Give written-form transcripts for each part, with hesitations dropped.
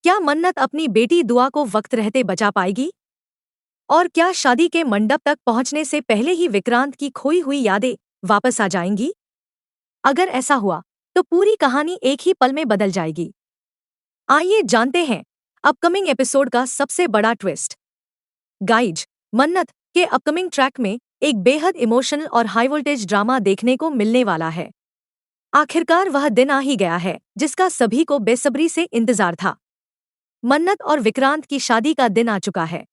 क्या मन्नत अपनी बेटी दुआ को वक्त रहते बचा पाएगी? और क्या शादी के मंडप तक पहुंचने से पहले ही विक्रांत की खोई हुई यादें वापस आ जाएंगी? अगर ऐसा हुआ तो पूरी कहानी एक ही पल में बदल जाएगी। आइए जानते हैं अपकमिंग एपिसोड का सबसे बड़ा ट्विस्ट। गाइज, मन्नत के अपकमिंग ट्रैक में एक बेहद इमोशनल और हाई वोल्टेज ड्रामा देखने को मिलने वाला है। आखिरकार वह दिन आ ही गया है जिसका सभी को बेसब्री से इंतजार था। मन्नत और विक्रांत की शादी का दिन आ चुका है,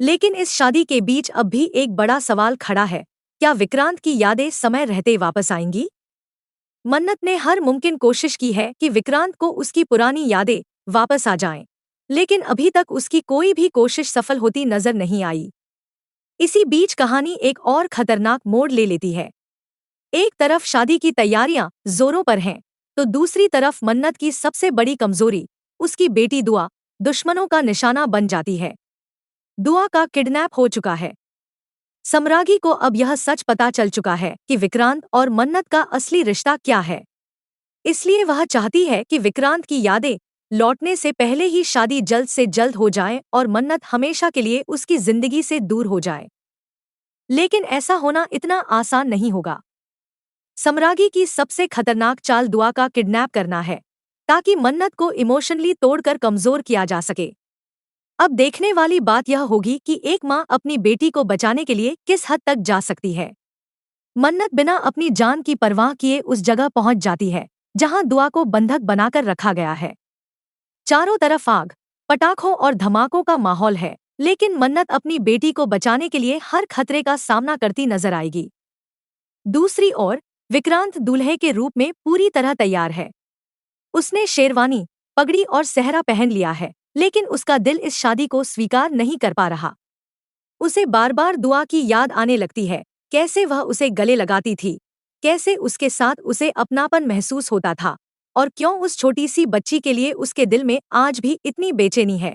लेकिन इस शादी के बीच अब भी एक बड़ा सवाल खड़ा है। क्या विक्रांत की यादें समय रहते वापस आएंगी? मन्नत ने हर मुमकिन कोशिश की है कि विक्रांत को उसकी पुरानी यादें वापस आ जाएं, लेकिन अभी तक उसकी कोई भी कोशिश सफल होती नजर नहीं आई। इसी बीच कहानी एक और खतरनाक मोड़ ले लेती है। एक तरफ शादी की तैयारियां जोरों पर हैं, तो दूसरी तरफ मन्नत की सबसे बड़ी कमजोरी, उसकी बेटी दुआ, दुश्मनों का निशाना बन जाती है। दुआ का किडनैप हो चुका है। सम्रागी को अब यह सच पता चल चुका है कि विक्रांत और मन्नत का असली रिश्ता क्या है। इसलिए वह चाहती है कि विक्रांत की यादें लौटने से पहले ही शादी जल्द से जल्द हो जाए और मन्नत हमेशा के लिए उसकी जिंदगी से दूर हो जाए। लेकिन ऐसा होना इतना आसान नहीं होगा। सम्रागी की सबसे खतरनाक चाल दुआ का किडनैप करना है, ताकि मन्नत को इमोशनली तोड़कर कमजोर किया जा सके। अब देखने वाली बात यह होगी कि एक माँ अपनी बेटी को बचाने के लिए किस हद तक जा सकती है। मन्नत बिना अपनी जान की परवाह किए उस जगह पहुंच जाती है जहां दुआ को बंधक बनाकर रखा गया है। चारों तरफ आग, पटाखों और धमाकों का माहौल है, लेकिन मन्नत अपनी बेटी को बचाने के लिए हर खतरे का सामना करती नजर आएगी। दूसरी ओर विक्रांत दूल्हे के रूप में पूरी तरह तैयार है। उसने शेरवानी, पगड़ी और सेहरा पहन लिया है, लेकिन उसका दिल इस शादी को स्वीकार नहीं कर पा रहा। उसे बार बार दुआ की याद आने लगती है, कैसे वह उसे गले लगाती थी, कैसे उसके साथ उसे अपनापन महसूस होता था, और क्यों उस छोटी सी बच्ची के लिए उसके दिल में आज भी इतनी बेचैनी है।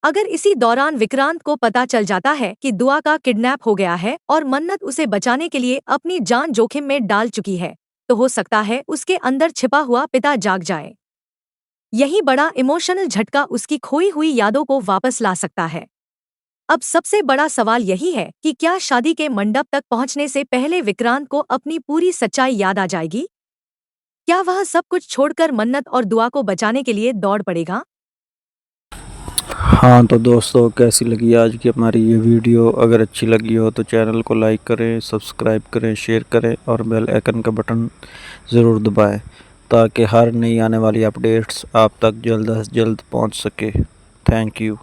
अगर इसी दौरान विक्रांत को पता चल जाता है कि दुआ का किडनैप हो गया है और मन्नत उसे बचाने के लिए अपनी जान जोखिम में डाल चुकी है, तो हो सकता है उसके अंदर छिपा हुआ पिता जाग जाए। यही बड़ा इमोशनल झटका उसकी खोई हुई यादों को वापस ला सकता है। अब सबसे बड़ा सवाल यही है कि क्या शादी के मंडप तक पहुंचने से पहले विक्रांत को अपनी पूरी सच्चाई याद आ जाएगी? क्या वह सब कुछ छोड़कर मन्नत और दुआ को बचाने के लिए दौड़ पड़ेगा? हाँ तो दोस्तों, कैसी लगी आज की हमारी ये वीडियो? अगर अच्छी लगी हो तो चैनल को लाइक करें, सब्सक्राइब करें, शेयर करें और बेल आइकन का बटन ज़रूर दबाएं, ताकि हर नई आने वाली अपडेट्स आप तक जल्द से जल्द पहुंच सके। Thank you.